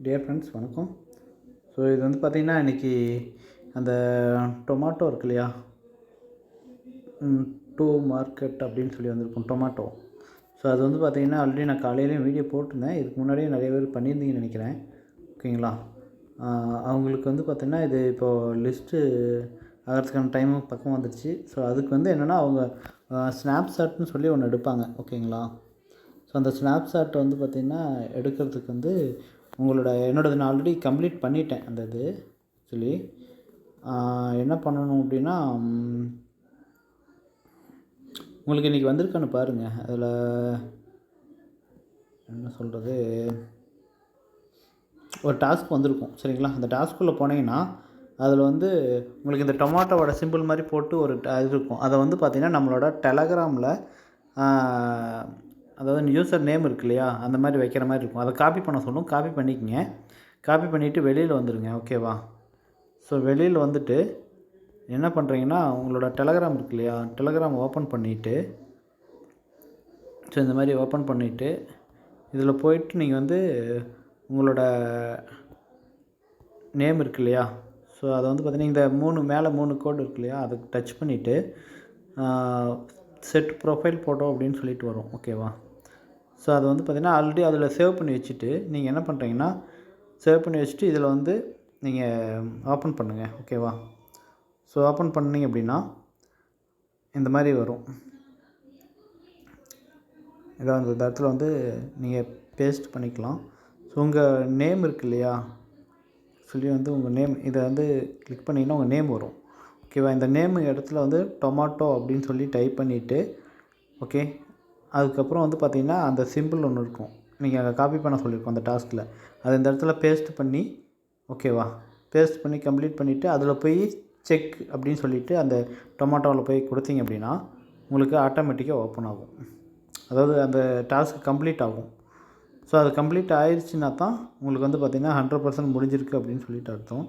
Dear friends வணக்கம். So இது வந்து பார்த்திங்கன்னா இன்றைக்கி அந்த டொமாட்டோ இருக்கு இல்லையா, டூ மார்க்கெட் அப்படின்னு சொல்லி வந்திருக்கும் டொமாட்டோ. ஸோ அது வந்து பார்த்திங்கன்னா ஆல்ரெடி நான் காலையிலேயும் வீடியோ போட்டிருந்தேன். இதுக்கு முன்னாடியே நிறைய பேர் பண்ணியிருந்தீங்கன்னு நினைக்கிறேன். ஓகேங்களா? அவங்களுக்கு வந்து பார்த்திங்கன்னா இது இப்போது லிஸ்ட்டு ஆகிறதுக்கான டைமும் பக்கம் வந்துடுச்சு. ஸோ அதுக்கு வந்து என்னென்னா அவங்க ஸ்னாப்ஷாட்னு சொல்லி ஒன்று எடுப்பாங்க. ஓகேங்களா? ஸோ அந்த ஸ்னாப்ஷாட் வந்து பார்த்திங்கன்னா எடுக்கிறதுக்கு வந்து என்னோடது நான் ஆல்ரெடி கம்ப்ளீட் பண்ணிட்டேன். அந்த இது சொல்லி என்ன பண்ணணும் அப்படின்னா, உங்களுக்கு இன்றைக்கி வந்திருக்கான்னு பாருங்கள். அதில் என்ன சொல்கிறது, ஒரு டாஸ்க் வந்திருக்கும். சரிங்களா? அந்த டாஸ்க்குள்ளே போனீங்கன்னா அதில் வந்து உங்களுக்கு இந்த டொமாட்டோவோட சிம்பிள் மாதிரி போட்டு ஒரு இது இருக்கும். அதை வந்து பார்த்திங்கன்னா நம்மளோட டெலகிராமில் அதாவது யூசர் நேம் இருக்கு இல்லையா, அந்த மாதிரி வைக்கிற மாதிரி இருக்கும். அதை காப்பி பண்ண சொல்லும். காப்பி பண்ணிக்கங்க. காப்பி பண்ணிவிட்டு வெளியில் வந்துடுங்க. ஓகேவா? ஸோ வெளியில் வந்துட்டு என்ன பண்ணுறீங்கன்னா, உங்களோட டெலகிராம் இருக்கு இல்லையா, டெலகிராம் ஓப்பன் பண்ணிவிட்டு, ஸோ இந்த மாதிரி ஓப்பன் பண்ணிவிட்டு இதில் போயிட்டு நீங்கள் வந்து உங்களோட நேம் இருக்கு இல்லையா, ஸோ அதை வந்து பார்த்திங்கன்னா இந்த மேலே 3 கோடு இருக்கு இல்லையா, அதுக்கு டச் பண்ணிவிட்டு செட் ப்ரொஃபைல் ஃபோட்டோ அப்படின்னு சொல்லிட்டு வரும். ஓகேவா? ஸோ அது வந்து பார்த்திங்கன்னா ஆல்ரெடி அதில் சேவ் பண்ணி வச்சுட்டு நீங்கள் என்ன பண்ணுறீங்கன்னா, சேவ் பண்ணி வச்சுட்டு இதில் வந்து நீங்கள் ஓப்பன் பண்ணுங்கள். ஓகேவா? ஸோ ஓப்பன் பண்ணிங்க அப்படின்னா இந்த மாதிரி வரும். இதான் அந்த இடத்துல வந்து நீங்கள் பேஸ்ட் பண்ணிக்கலாம். ஸோ உங்கள் நேம் இருக்கு இல்லையா, சொல்லி வந்து உங்கள் நேம் இதை வந்து கிளிக் பண்ணிங்கன்னா உங்கள் நேம் வரும். ஓகேவா? இந்த நேம் இடத்துல வந்து டொமாட்டோ அப்படின்னு சொல்லி டைப் பண்ணிவிட்டு, ஓகே, அதுக்கப்புறம் வந்து பார்த்திங்கன்னா அந்த சிம்பிள் ஒன்று இருக்கும். நீங்கள் அதை காப்பி பண்ண சொல்லியிருக்கோம் அந்த டாஸ்கில். அதை இந்த இடத்துல பேஸ்ட் பண்ணி, ஓகேவா, பேஸ்ட் பண்ணி கம்ப்ளீட் பண்ணிவிட்டு அதில் போய் செக் அப்படின்னு சொல்லிவிட்டு அந்த டொமாட்டோவில் போய் கொடுத்தீங்க அப்படின்னா உங்களுக்கு ஆட்டோமேட்டிக்காக ஓப்பன் ஆகும். அதாவது அந்த டாஸ்க் கம்ப்ளீட் ஆகும். ஸோ அது கம்ப்ளீட் ஆயிடுச்சுன்னா தான் உங்களுக்கு வந்து பார்த்திங்கன்னா 100% முடிஞ்சிருக்கு அப்படின்னு சொல்லிட்டு அர்த்தம்.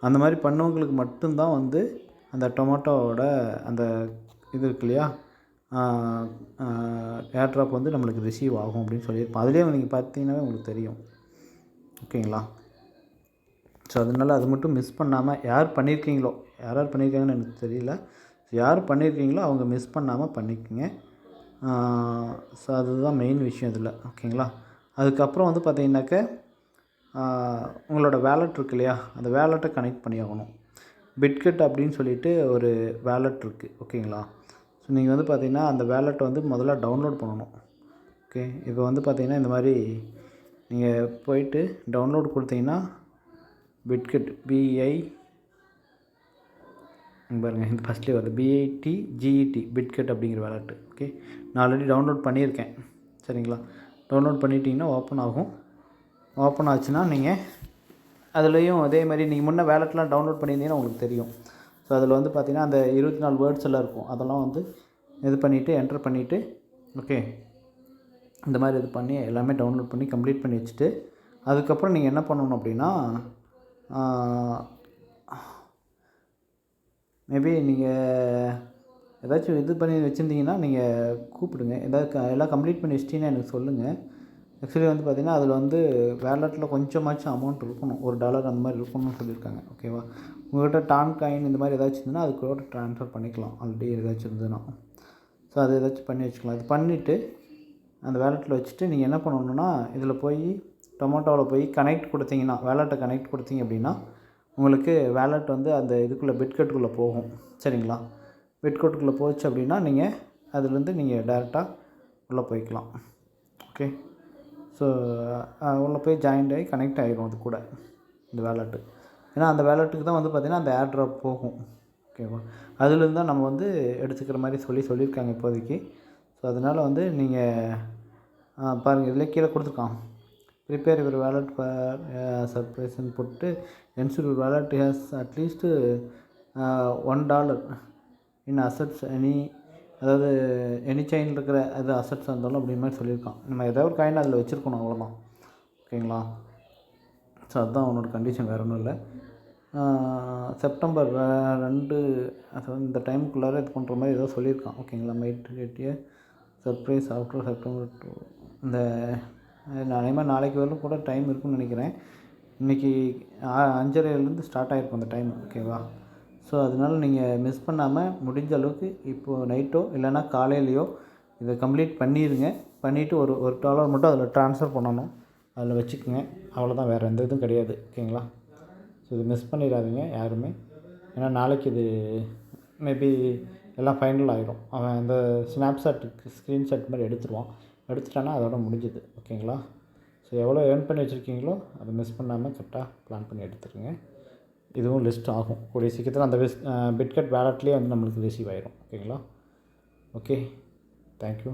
அந்த மாதிரி பண்ணவங்களுக்கு மட்டும்தான் வந்து அந்த டொமாட்டோவோட அந்த இது இருக்கு இல்லையா, ஏர்ட்ராப் வந்து நம்மளுக்கு ரிசீவ் ஆகும் அப்படின்னு சொல்லியிருப்போம். அதுலேயே நீங்கள் பார்த்தீங்கன்னாவே உங்களுக்கு தெரியும். ஓகேங்களா? ஸோ அதனால் அது மட்டும் மிஸ் பண்ணாமல் யார் பண்ணியிருக்கீங்களோ, யார் பண்ணியிருக்காங்கன்னு எனக்கு தெரியல, யார் பண்ணியிருக்கீங்களோ அவங்க மிஸ் பண்ணாமல் பண்ணிக்கோங்க. ஸோ அதுதான் மெயின் விஷயம் இதில். ஓகேங்களா? அதுக்கப்புறம் வந்து பார்த்திங்கனாக்க உங்களோட வேலெட் இருக்கு இல்லையா, அந்த வேலெட்டை கனெக்ட் பண்ணி ஆகணும். பிட்கெட் அப்படின்னு சொல்லிட்டு ஒரு வேலெட் இருக்குது. ஓகேங்களா? ஸோ நீங்கள் வந்து பார்த்திங்கன்னா அந்த வேலெட்டை வந்து முதல்ல டவுன்லோட் பண்ணணும். ஓகே, இப்போ வந்து பார்த்திங்கன்னா இந்த மாதிரி நீங்கள் போயிட்டு டவுன்லோட் கொடுத்தீங்கன்னா பிட்கெட் பாருங்கள், இந்த ஃபஸ்ட்லேயே வருது BITGET பிட்கெட் அப்படிங்கிற வேலெட்டு. ஓகே, நான் ஆல்ரெடி டவுன்லோட் பண்ணியிருக்கேன். சரிங்களா? டவுன்லோட் பண்ணிட்டீங்கன்னா ஓப்பன் ஆகும். ஓப்பன் ஆச்சுன்னா நீங்கள் அதுலேயும் அதே மாதிரி நீங்கள் முன்னே வேலெட்லாம் டவுன்லோட் பண்ணியிருந்தீங்கன்னா உங்களுக்கு தெரியும். ஸோ அதில் வந்து பார்த்திங்கன்னா அந்த 24 வேர்ட்ஸ் எல்லாம் இருக்கும். அதெல்லாம் வந்து இது பண்ணிவிட்டு என்ட்ரு பண்ணிவிட்டு, ஓகே, இந்த மாதிரி இது பண்ணி எல்லாமே டவுன்லோட் பண்ணி கம்ப்ளீட் பண்ணி வச்சுட்டு, அதுக்கப்புறம் நீங்கள் என்ன பண்ணணும் அப்படின்னா, மேபி நீங்கள் ஏதாச்சும் இது பண்ணி வச்சுருந்தீங்கன்னா நீங்கள் கூப்பிடுங்க. எல்லாம் கம்ப்ளீட் பண்ணி வச்சிட்டிங்கன்னா எனக்கு சொல்லுங்கள். ஆக்சுவலி வந்து பார்த்திங்கன்னா அதில் வந்து வேலெட்டில் கொஞ்சமாச்சும் அமௌண்ட் இருக்கணும். $1 அந்த மாதிரி இருக்கணும்னு சொல்லியிருக்காங்க. ஓகேவா? உங்கள்கிட்ட டான் காயின் இந்த மாதிரி ஏதாச்சும் இருந்ததுன்னா அது கூட ட்ரான்ஸ்ஃபர் பண்ணிக்கலாம். ஆல்ரெடி ஏதாச்சும் இருந்ததுன்னா ஸோ அது ஏதாச்சும் பண்ணி வச்சுக்கலாம். இது பண்ணிவிட்டு அந்த வேலெட்டில் வச்சுட்டு நீங்கள் என்ன பண்ணணுன்னா, இதில் போய் டொமாட்டோவில் போய் கனெக்ட் கொடுத்தீங்கன்னா, வேலெட்டை கனெக்ட் கொடுத்தீங்க அப்படின்னா உங்களுக்கு வேலெட் வந்து அந்த இதுக்குள்ளே பிட்கெட்டுக்குள்ளே போகும். சரிங்களா? பிட்கெட்டுக்குள்ளே போச்சு அப்படின்னா நீங்கள் அதுலேருந்து நீங்கள் டேரெக்டாக உள்ளே போய்க்கலாம். ஓகே, ஸோ உள்ளே போய் ஜாயின்ட் ஆகி கனெக்ட் ஆகிடும் அது கூட இந்த வேலெட்டு. ஏன்னா அந்த வேலெட்டுக்கு தான் வந்து பார்த்திங்கன்னா அந்த ஏர்ட்ராப் போகும். ஓகேவா? அதுலேருந்து தான் நம்ம வந்து எடுத்துக்கிற மாதிரி சொல்லியிருக்காங்க இப்போதைக்கு. ஸோ அதனால் வந்து நீங்கள் பாருங்கள், இதில் கீழே கொடுத்துருக்கான். ப்ரிப்பேர் யுவர் வேலெட் ஃபார் சர்ப்ரைஸ்ன்னு போட்டு ensure your wallet has at least $1 in assets அதாவது எனி செயின் இருக்கிற அது அசட்ஸாக இருந்தாலும் அப்படின்ற மாதிரி சொல்லியிருக்கான். நம்ம ஏதாவது ஒரு காயின் அதில் வச்சுருக்கணும், அவ்வளோதான். ஓகேங்களா? ஸோ அதுதான் அவனோட கண்டிஷன், வேறு ஒன்றும் இல்லை. செப்டம்பர் 2 அதாவது இந்த டைமுக்குள்ளார இது பண்ணுற மாதிரி ஏதோ சொல்லியிருக்கான். ஓகேங்களா? Might get a surprise after September 2 இந்த அநேகமாக நாளைக்கு வரலும் கூட டைம் இருக்குன்னு நினைக்கிறேன். இன்றைக்கி 5:30லேருந்து ஸ்டார்ட் ஆகிருக்கும் அந்த டைம். ஓகேவா? ஸோ அதனால் நீங்கள் மிஸ் பண்ணாமல் முடிஞ்ச அளவுக்கு இப்போது நைட்டோ இல்லைனா காலையிலையோ இதை கம்ப்ளீட் பண்ணிடுங்க. பண்ணிவிட்டு ஒரு $1 மட்டும் அதில் ட்ரான்ஸ்ஃபர் பண்ணணும். அதில் வச்சுக்கோங்க. அவ்வளோதான், வேறு எந்த இதுவும் கிடையாது. ஓகேங்களா? ஸோ இது மிஸ் பண்ணிடாதீங்க யாருமே. ஏன்னா நாளைக்கு இது மேபி எல்லாம் ஃபைனல் ஆகிடும். அவன் அந்த ஸ்னாப்ஷாட்டுக்கு ஸ்க்ரீன்ஷாட் மாதிரி எடுத்துட்டான்னா அதோட முடிஞ்சுது. ஓகேங்களா? ஸோ எவ்வளோ ஏர்ன் பண்ணி வச்சுருக்கீங்களோ அதை மிஸ் பண்ணாமல் கரெக்டாக ப்ளான் பண்ணி எடுத்துருங்க. இதுவும் லிஸ்ட் ஆகும் கூடிய சீக்கிரத்தில். அந்த பிட்கட் வேலட்லேயே வந்து நம்மளுக்கு ரிசீவ் ஆயிடும். ஓகேங்களா? Okay, thank you.